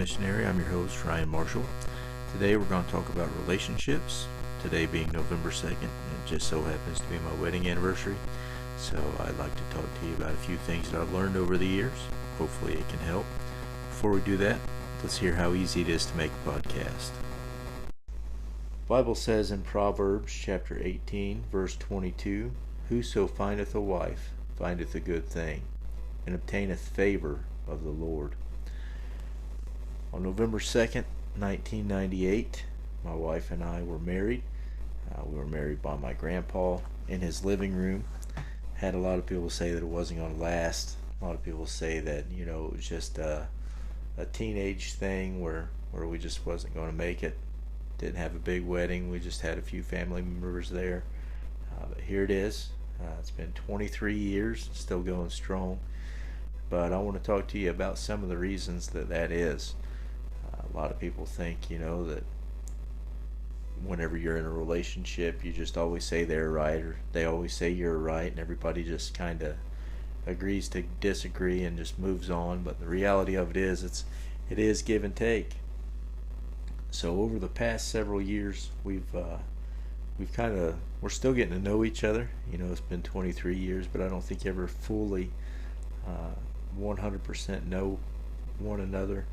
Missionary. I'm your host, Ryan Marshall. Today we're going to talk about relationships. Today being November 2nd, it just so happens to be my wedding anniversary. So I'd like to talk to you about a few things that I've learned over the years. Hopefully it can help. Before we do that, let's hear how easy it is to make a podcast. The Bible says in Proverbs chapter 18, verse 22, "Whoso findeth a wife findeth a good thing, and obtaineth favor of the Lord." On November 2nd, 1998, my wife and I were married. We were married by my grandpa in his living room. Had a lot of people say that it wasn't going to last. A lot of people say that, it was just a teenage thing where we just wasn't going to make it. Didn't have a big wedding. We just had a few family members there. But here it is. It's been 23 years, still going strong. But I want to talk to you about some of the reasons that is. A lot of people think, that whenever you're in a relationship, you just always say they're right, or they always say you're right, and everybody just kind of agrees to disagree and just moves on. But the reality of it is, it is give and take. So over the past several years, we're still getting to know each other. It's been 23 years, but I don't think you ever fully 100% know one another.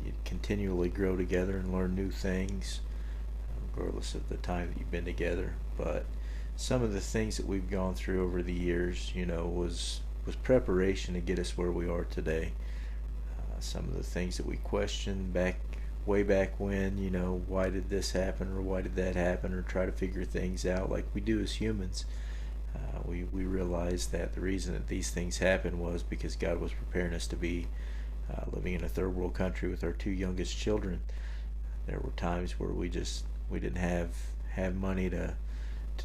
You continually grow together and learn new things, regardless of the time that you've been together. But some of the things that we've gone through over the years, was preparation to get us where we are today. Some of the things that we questioned way back when, why did this happen or why did that happen, or try to figure things out like we do as humans. We realized that the reason that these things happened was because God was preparing us to be living in a third world country with our two youngest children. There were times where we didn't have money to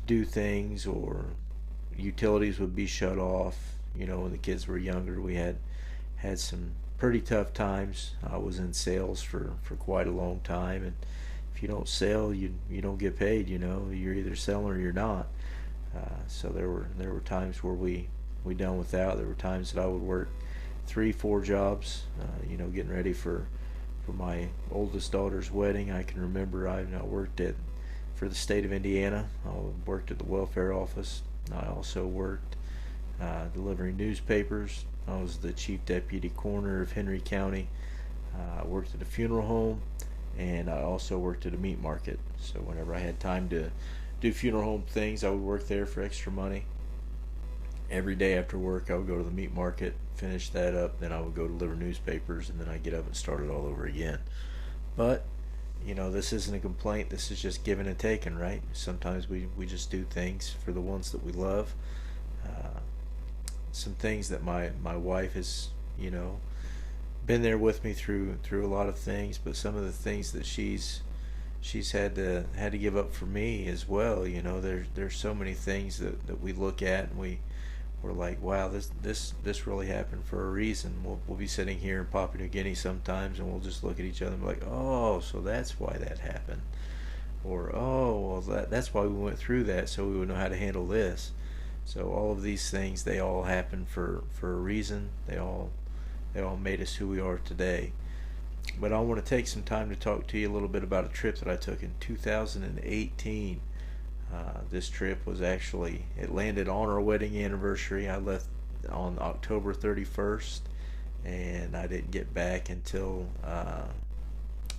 do things, or utilities would be shut off. When the kids were younger, we had some pretty tough times. I was in sales for quite a long time, and if you don't sell, you don't get paid. You're either selling or you're not. So there were times where we done without. There were times that I would work 3-4 jobs, getting ready for my oldest daughter's wedding. I can remember I worked for the state of Indiana. I worked at the welfare office. I also worked delivering newspapers. I was the chief deputy coroner of Henry County. I worked at a funeral home, and I also worked at a meat market. So whenever I had time to do funeral home things, I would work there for extra money. Every day after work, I would go to the meat market, finish that up, then I would go deliver newspapers, and then I'd get up and start it all over again. But, this isn't a complaint. This is just giving and taking, right? Sometimes we just do things for the ones that we love. Some things that my wife has, been there with me through a lot of things, but some of the things that she's had to give up for me as well. There's so many things that we look at, and we're like, wow, this really happened for a reason. We'll be sitting here in Papua New Guinea sometimes, and we'll just look at each other and be like, oh, so that's why that happened. Or, oh, well, that's why we went through that, so we would know how to handle this. So all of these things, they all happen for a reason. They all made us who we are today. But I want to take some time to talk to you a little bit about a trip that I took in 2018. This trip was it landed on our wedding anniversary. I left on October 31st, and I didn't get back until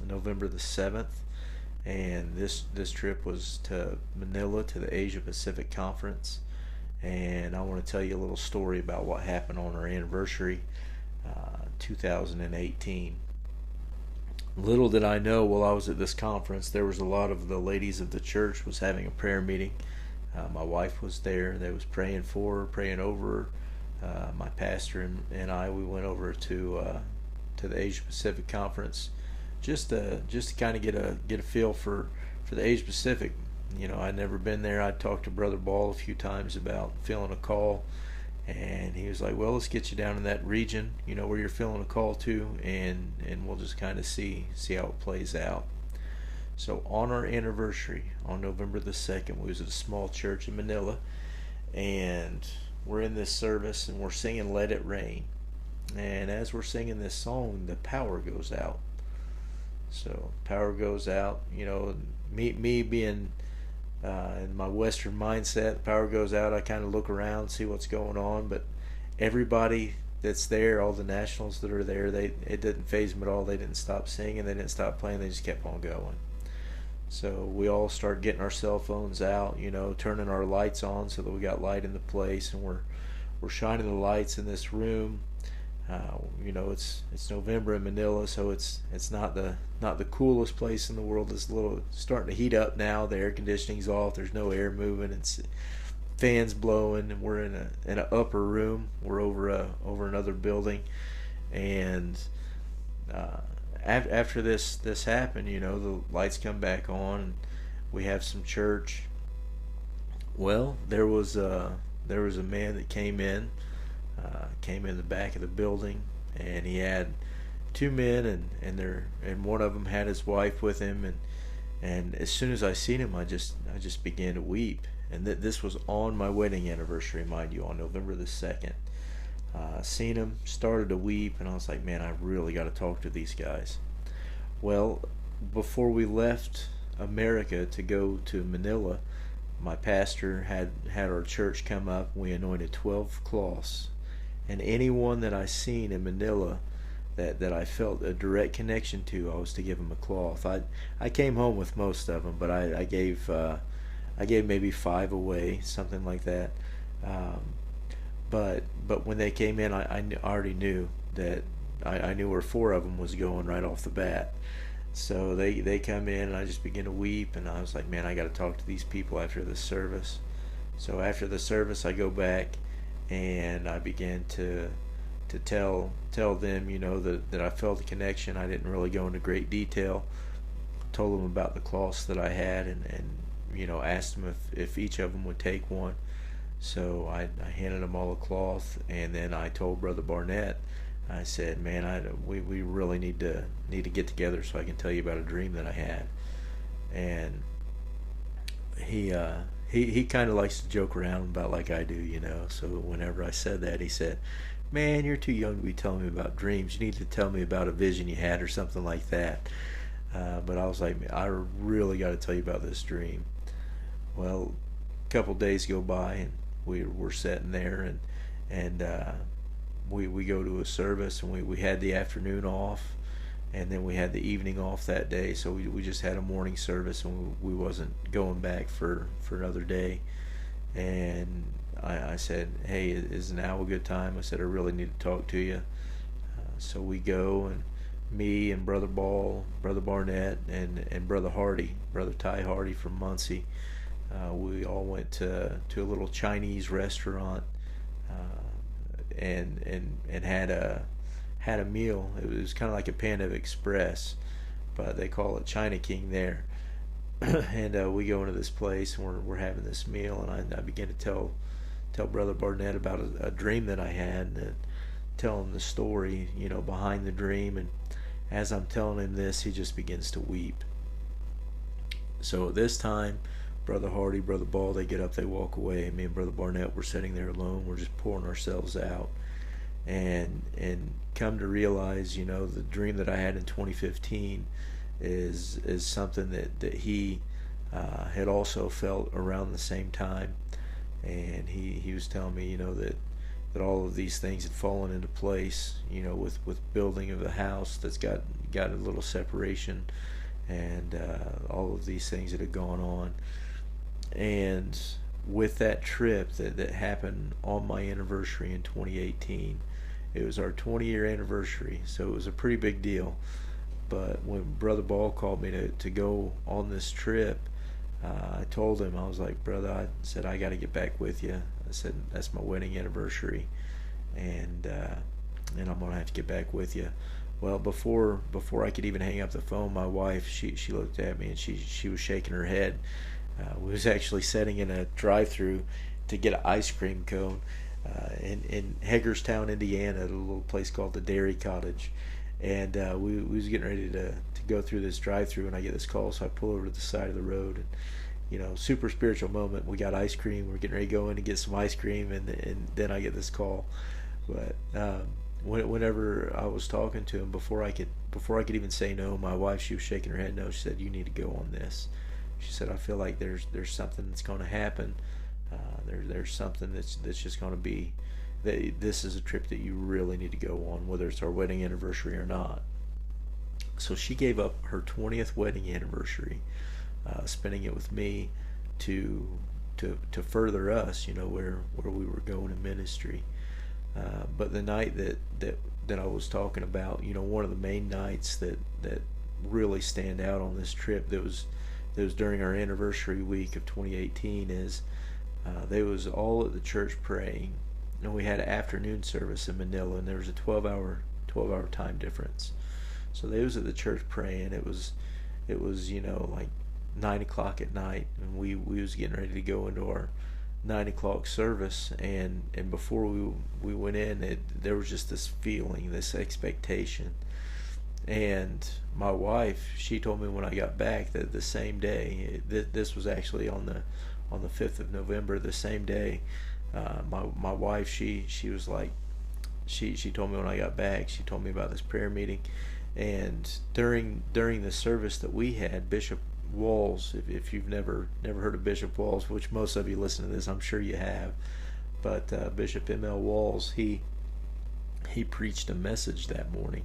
November the 7th. And this trip was to Manila, to the Asia Pacific Conference. And I want to tell you a little story about what happened on our anniversary, 2018. Little did I know, while I was at this conference, there was a lot of the ladies of the church was having a prayer meeting. My wife was there. They was praying for her, praying over her. My pastor and I, we went over to the Asia Pacific Conference, just to kind of get a feel for the Asia Pacific. I'd never been there. I'd talked to Brother Ball a few times about feeling a call, and he was like, well, let's get you down in that region, where you're feeling a call to, and we'll just kind of see how it plays out. So on our anniversary, on November the 2nd, we was at a small church in Manila, and we're in this service, and we're singing Let It Rain. And as we're singing this song, the power goes out. So power goes out. Me being in my Western mindset, power goes out. I kind of look around, see what's going on, but everybody that's there, all the nationals that are there, it didn't phase them at all. They didn't stop singing, they didn't stop playing, they just kept on going. So we all start getting our cell phones out, turning our lights on so that we got light in the place, and we're shining the lights in this room. It's November in Manila, so it's not the coolest place in the world. It's a little starting to heat up now. The air conditioning's off. There's no air moving. It's fans blowing, and we're in an upper room. We're over another building, and after this happened, the lights come back on, and we have some church. Well, there was a man that came in the back of the building, and he had two men, and one of them had his wife with him, and as soon as I seen him, I just began to weep. And this was on my wedding anniversary, mind you, on November the 2nd. Seen him, started to weep, and I was like, man, I really got to talk to these guys. Well, before we left America to go to Manila, my pastor had our church come up. We anointed 12 cloths, and anyone that I seen in Manila that I felt a direct connection to, I was to give them a cloth. I came home with most of them, but I gave maybe 5 away, something like that. Um, but when they came in, I already knew that I knew where 4 of them was going right off the bat. So they come in, and I just begin to weep, and I was like, man, I got to talk to these people after this service. So after the service, I go back, and I began to tell them, that I felt the connection. I didn't really go into great detail. Told them about the cloths that I had, and asked them if each of them would take one. So I handed them all a cloth, and then I told Brother Barnett, I said, man, we really need to get together so I can tell you about a dream that I had. And he kind of likes to joke around about like I do. So whenever I said that, he said, man, you're too young to be telling me about dreams. You need to tell me about a vision you had or something like that. But I was like, I really got to tell you about this dream. Well, a couple days go by, and we're sitting there, and we go to a service, and we had the afternoon off, and then we had the evening off that day. So we just had a morning service, and we wasn't going back for another day. And I said, hey, is now a good time? I said, I really need to talk to you. So we go, and me and Brother Ball, Brother Barnett, and Brother Hardy, Brother Ty Hardy from Muncie, we all went to a little Chinese restaurant, and had a meal. It was kind of like a Panda Express, but they call it China King there. And we go into this place, and we're having this meal, and I began to tell Brother Barnett about a dream that I had, and tell him the story, behind the dream. And as I'm telling him this, he just begins to weep. So at this time, Brother Hardy, Brother Ball, they get up, they walk away. Me and Brother Barnett, we're sitting there alone. We're just pouring ourselves out, and come to realize, the dream that I had in 2015 is something that he had also felt around the same time. And he was telling me, that all of these things had fallen into place, with building of the house that's got a little separation, and all of these things that had gone on. And with that trip that happened on my anniversary in 2018, it was our 20-year anniversary, so it was a pretty big deal. But when Brother Ball called me to go on this trip, I told him, I was like, brother, I said, I got to get back with you. I said, that's my wedding anniversary, and I'm gonna have to get back with you. Well, before I could even hang up the phone, my wife, she looked at me, and she was shaking her head. We was actually sitting in a drive-through to get an ice cream cone in Hagerstown, Indiana, at a little place called the Dairy Cottage. And we was getting ready to go through this drive-through, and I get this call. So I pull over to the side of the road, and super spiritual moment. We got ice cream. We're getting ready to go in and get some ice cream, and then I get this call. But whenever I was talking to him, before I could even say no, my wife, she was shaking her head no. She said, "You need to go on this." She said, "I feel like there's something that's going to happen. There's something that's just going to be that this is a trip that you really need to go on, whether it's our wedding anniversary or not." So she gave up her 20th wedding anniversary, spending it with me, to to further us, where we were going in ministry. But the night that I was talking about, one of the main nights that really stand out on this trip that was during our anniversary week of 2018 is they was all at the church praying, and we had an afternoon service in Manila, and there was a 12-hour time difference. So they was at the church praying. It was like 9 o'clock at night, and we was getting ready to go into our 9 o'clock service, and before we went in, there was just this feeling, this expectation. And my wife, she told me when I got back that the same day, this was actually on the 5th of November, the same day, my wife, she was like, she told me when I got back, she told me about this prayer meeting. And during the service that we had, Bishop Walls, if you've never heard of Bishop Walls, which most of you listen to this, I'm sure you have, but Bishop M.L. Walls, he preached a message that morning,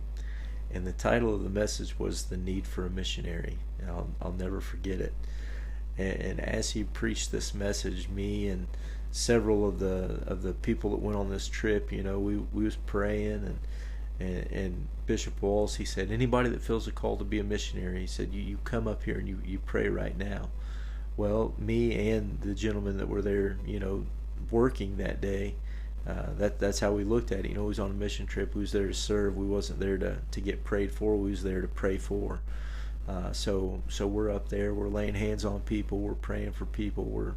and the title of the message was "The Need for a Missionary," and I'll never forget it. And as he preached this message, me and several of the people that went on this trip, we was praying, and Bishop Walls, he said, anybody that feels a call to be a missionary, he said, you come up here and you pray right now. Well, me and the gentlemen that were there, working that day, that's how we looked at it. We was on a mission trip. We was there to serve. We wasn't there to get prayed for. We was there to pray for. So we're up there. We're laying hands on people. We're praying for people. We're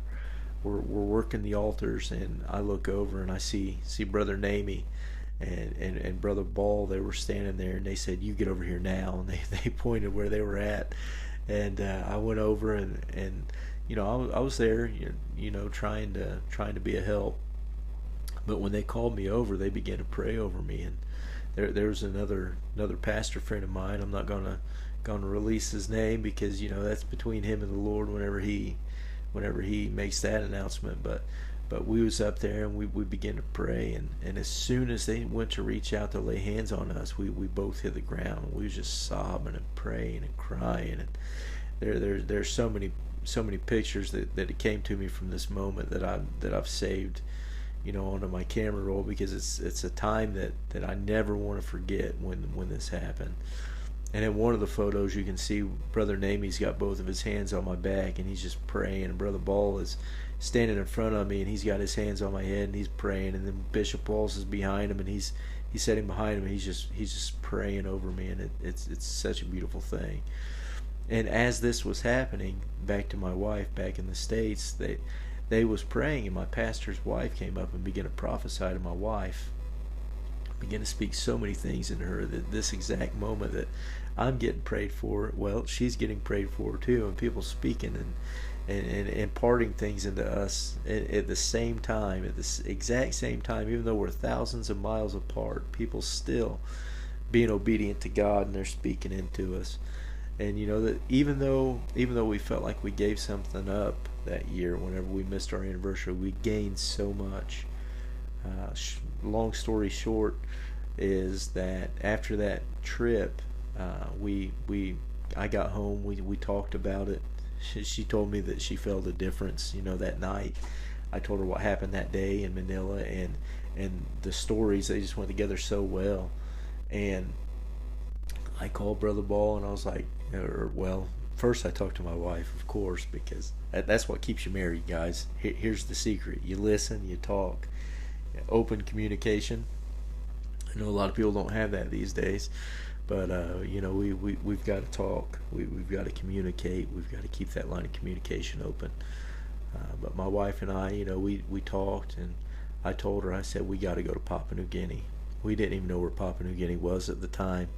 working the altars, and I look over and I see Brother Namey and Brother Ball. They were standing there, and they said, "You get over here now," and they pointed where they were at, and I went over and I was there, trying to be a help. But when they called me over, they began to pray over me, and there was another pastor friend of mine. I'm not gonna release his name because that's between him and the Lord whenever he makes that announcement. But we was up there, and we began to pray, and as soon as they went to reach out to lay hands on us, we both hit the ground. We was just sobbing and praying and crying, and there's so many pictures that it came to me from this moment that I've saved onto my camera roll, because it's a time that I never want to forget when this happened. And in one of the photos, you can see Brother Namey's got both of his hands on my back, and he's just praying. And Brother Ball is standing in front of me, and he's got his hands on my head, and he's praying. And then Bishop Walls is behind him, and he's sitting behind him, and he's just praying over me, and it's such a beautiful thing. And as this was happening, back to my wife back in the States, they was praying, and my pastor's wife came up and began to prophesy to my wife, began to speak so many things into her, that this exact moment that I'm getting prayed for, well, she's getting prayed for too, and people speaking and imparting things into us at the same time, at this exact same time, even though we're thousands of miles apart, people still being obedient to God, and they're speaking into us. And that even though we felt like we gave something up that year, whenever we missed our anniversary, we gained so much. Long story short is that after that trip, I got home. We talked about it. She told me that she felt a difference, that night. I told her what happened that day in Manila, and the stories, they just went together so well. And I called Brother Ball, and I was like, first I talked to my wife, of course, because that's what keeps you married, guys. Here's the secret: you listen, you talk, open communication. I know a lot of people don't have that these days, but we've got to talk. We've got to communicate. We've got to keep that line of communication open. But my wife and I, we talked, and I told her, I said, we got to go to Papua New Guinea. We didn't even know where Papua New Guinea was at the time,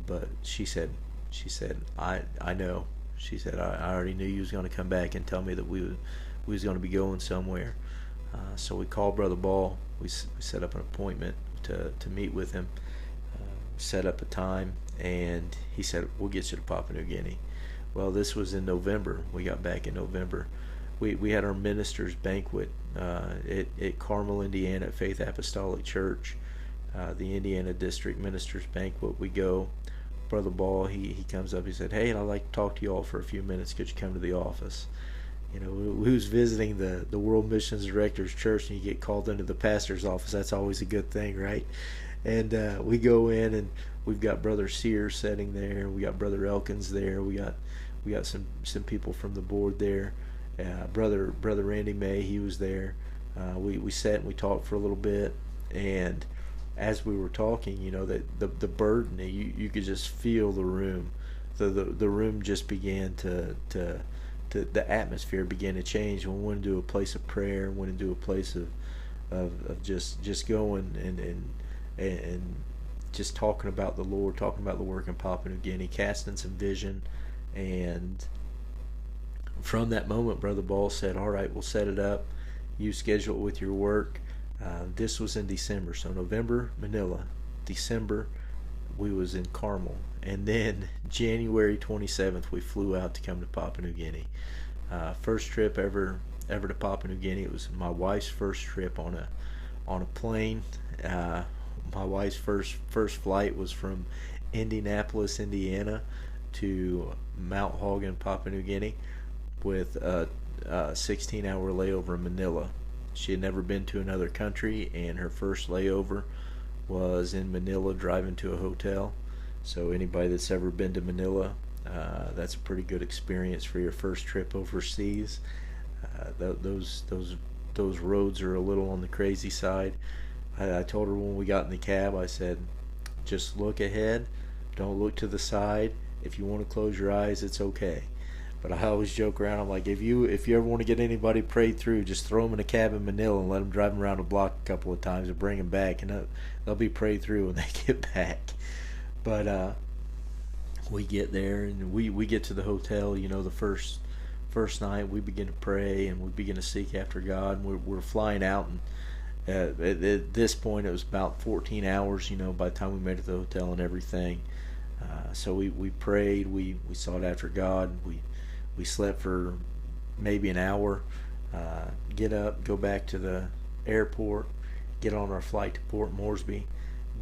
but she said, I know. She said, I already knew you was going to come back and tell me that we was going to be going somewhere. So we called Brother Ball. We set up an appointment to meet with him, set up a time, and he said, we'll get you to Papua New Guinea. Well, this was in November. We got back in November. We had our ministers banquet at Carmel, Indiana, at Faith Apostolic Church, the Indiana District Ministers Banquet. We go. Brother Ball, he comes up. He said, "Hey, I'd like to talk to you all for a few minutes. Could you come to the office?" You know, we was visiting the World Missions Director's Church, and you get called into the pastor's office. That's always a good thing, right? And we go in, and we've got Brother Sears sitting there. We got Brother Elkins there. We got some people from the board there. Brother Randy May, he was there. We sat and we talked for a little bit, and as we were talking, you know, that the burden, you could just feel the room. The room just began to the atmosphere began to change. We went into a place of prayer, went into a place of just going and just talking about the Lord, talking about the work in Papua New Guinea, casting some vision. And from that moment, Brother Ball said, "All right, we'll set it up. You schedule it with your work." This was in December, so November, Manila. December, we was in Carmel, and then January 27th, we flew out to come to Papua New Guinea. First trip ever to Papua New Guinea. It was my wife's first trip on a plane. My wife's first flight was from Indianapolis, Indiana, to Mount Hagen, Papua New Guinea, with a 16-hour layover in Manila. She had never been to another country, and her first layover was in Manila, driving to a hotel. So anybody that's ever been to Manila, that's a pretty good experience for your first trip overseas. Those roads are a little on the crazy side. I told her when we got in the cab, I said, just look ahead, don't look to the side. If you want to close your eyes, it's okay. But I always joke around. I'm like, if you ever want to get anybody prayed through, just throw them in a cab in Manila and let them drive them around the block a couple of times and bring them back, and they'll be prayed through when they get back. But we get there, and we get to the hotel. You know, the first night we begin to pray and we begin to seek after God. And we're flying out, and at this point it was about 14 hours. You know, by the time we made it to the hotel and everything. So we prayed. We sought after God. We slept for maybe an hour, get up, go back to the airport, get on our flight to Port Moresby,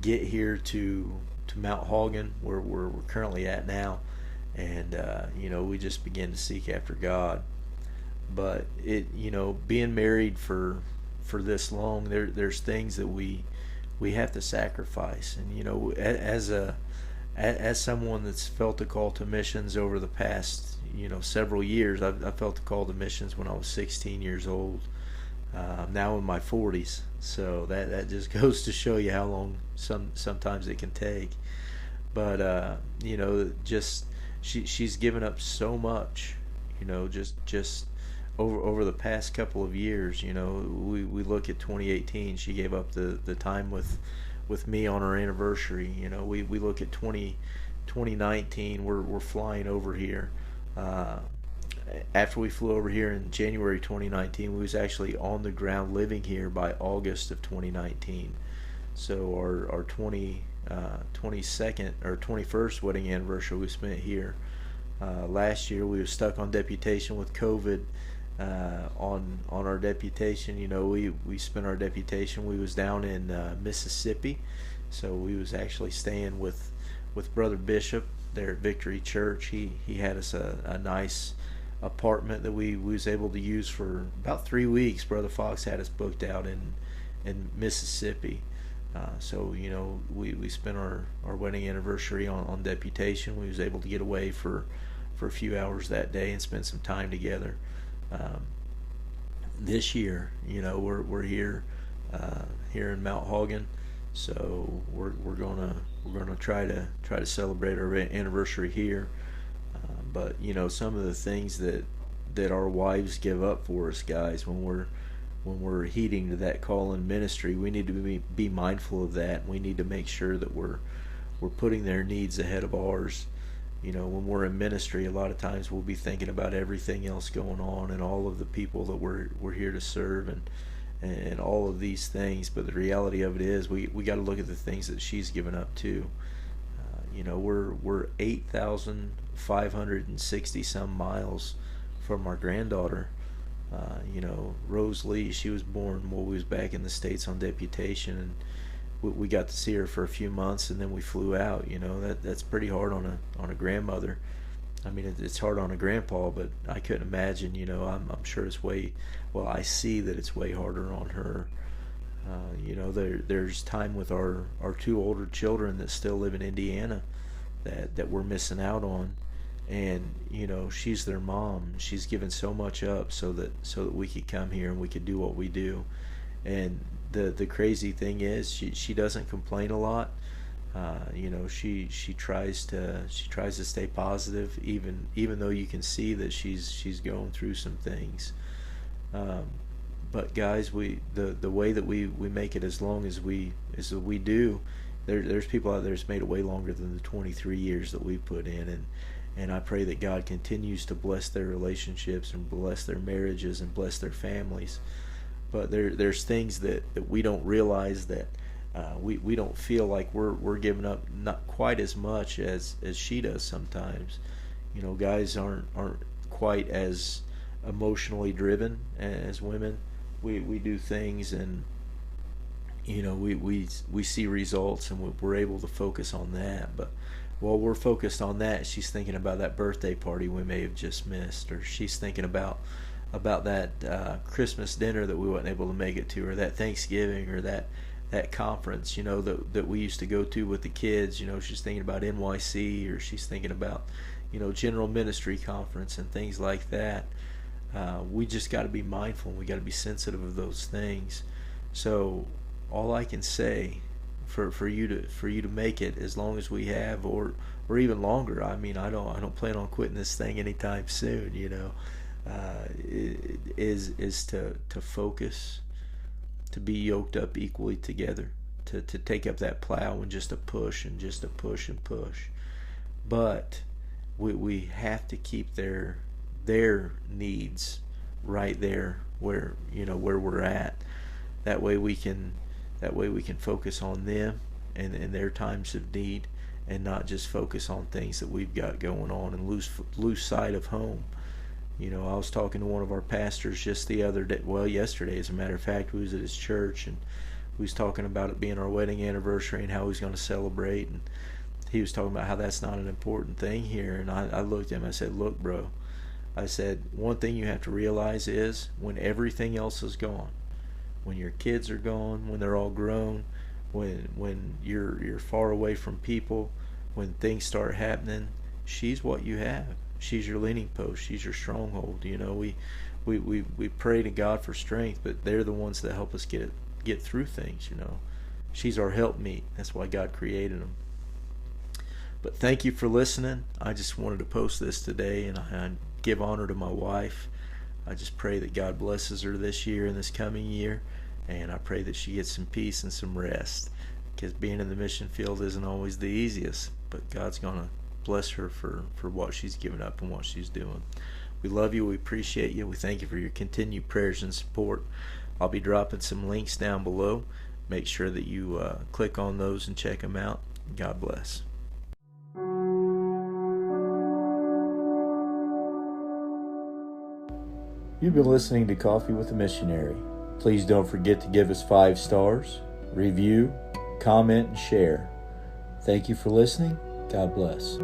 get here to Mount Hagen, where we're currently at now, and you know, we just begin to seek after God. But you know, being married for this long, there's things that we have to sacrifice, and you know, as someone that's felt a call to missions over the past, you know, several years. I felt the call to missions when I was 16 years old. I'm now in my 40s, so that just goes to show you how long sometimes it can take. But you know, just she's given up so much, you know, just over the past couple of years. You know, we look at 2018. She gave up the time with me on our anniversary. You know, we look at 2019. We're flying over here. After we flew over here in January 2019, we was actually on the ground living here by August of 2019. So our 22nd or 21st wedding anniversary we spent here. Last year we was stuck on deputation with COVID. On our deputation, you know, we spent our deputation. We was down in Mississippi, so we was actually staying with Brother Bishop there at Victory Church. He had us a nice apartment that we was able to use for about 3 weeks. Brother Fox had us booked out in Mississippi. So you know, we spent our wedding anniversary on deputation. We was able to get away for a few hours that day and spend some time together. This year, you know, we're here in Mount Hagen, so we're gonna try to celebrate our anniversary here. But you know, some of the things that our wives give up for us, guys, when we're heeding to that call in ministry, we need to be mindful of that. We need to make sure that we're putting their needs ahead of ours. You know, when we're in ministry, a lot of times we'll be thinking about everything else going on and all of the people that we're here to serve, and all of these things. But the reality of it is, we got to look at the things that she's given up too. We're 8,560 some miles from our granddaughter. Rose Lee, she was born while we was back in the States on deputation, and we got to see her for a few months, and then we flew out. That's pretty hard on a grandmother. I mean, it's hard on a grandpa, but I couldn't imagine. I'm sure it's I see that it's way harder on her. There's time with our two older children that still live in Indiana that we're missing out on, and she's their mom. She's given so much up so that we could come here and we could do what we do. And the crazy thing is, she doesn't complain a lot. She tries to stay positive, even though you can see that she's going through some things. But guys, the way that we make it as long as we do, there's people out there that's made it way longer than the 23 years that we put in, and I pray that God continues to bless their relationships and bless their marriages and bless their families. But there's things that we don't realize, that we don't feel like we're giving up not quite as much as she does sometimes. Guys aren't quite as emotionally driven as women. We do things, and we see results, and we're able to focus on that. But while we're focused on that, she's thinking about that birthday party we may have just missed, or she's thinking about that Christmas dinner that we weren't able to make it to, or that Thanksgiving, or that conference that we used to go to with the kids. She's thinking about NYC, or she's thinking about general ministry conference and things like that. We just got to be mindful, and we got to be sensitive of those things. So all I can say for you to make it as long as we have, or even longer. I mean, I don't plan on quitting this thing anytime soon. Is to focus, to be yoked up equally together, to take up that plow and just to push and push. But we have to keep their needs right there where we're at. That way we can focus on them and their times of need, and not just focus on things that we've got going on and lose sight of home. I was talking to one of our pastors just the other day, yesterday as a matter of fact. We was at his church, and we was talking about it being our wedding anniversary and how he's going to celebrate, and he was talking about how that's not an important thing here. And I looked at him, I said, look bro, I said, one thing you have to realize is, when everything else is gone, when your kids are gone, when they're all grown, when you're far away from people, when things start happening, she's what you have. She's your leaning post. She's your stronghold. We pray to God for strength, but they're the ones that help us get through things. She's our helpmeet. That's why God created them. But thank you for listening. I just wanted to post this today, and I give honor to my wife. I just pray that God blesses her this year and this coming year, and I pray that she gets some peace and some rest, because being in the mission field isn't always the easiest, but God's going to bless her for what she's given up and what she's doing. We love you. We appreciate you. We thank you for your continued prayers and support. I'll be dropping some links down below. Make sure that you click on those and check them out. God bless. You've been listening to Coffee with a Missionary. Please don't forget to give us 5 stars, review, comment, and share. Thank you for listening. God bless.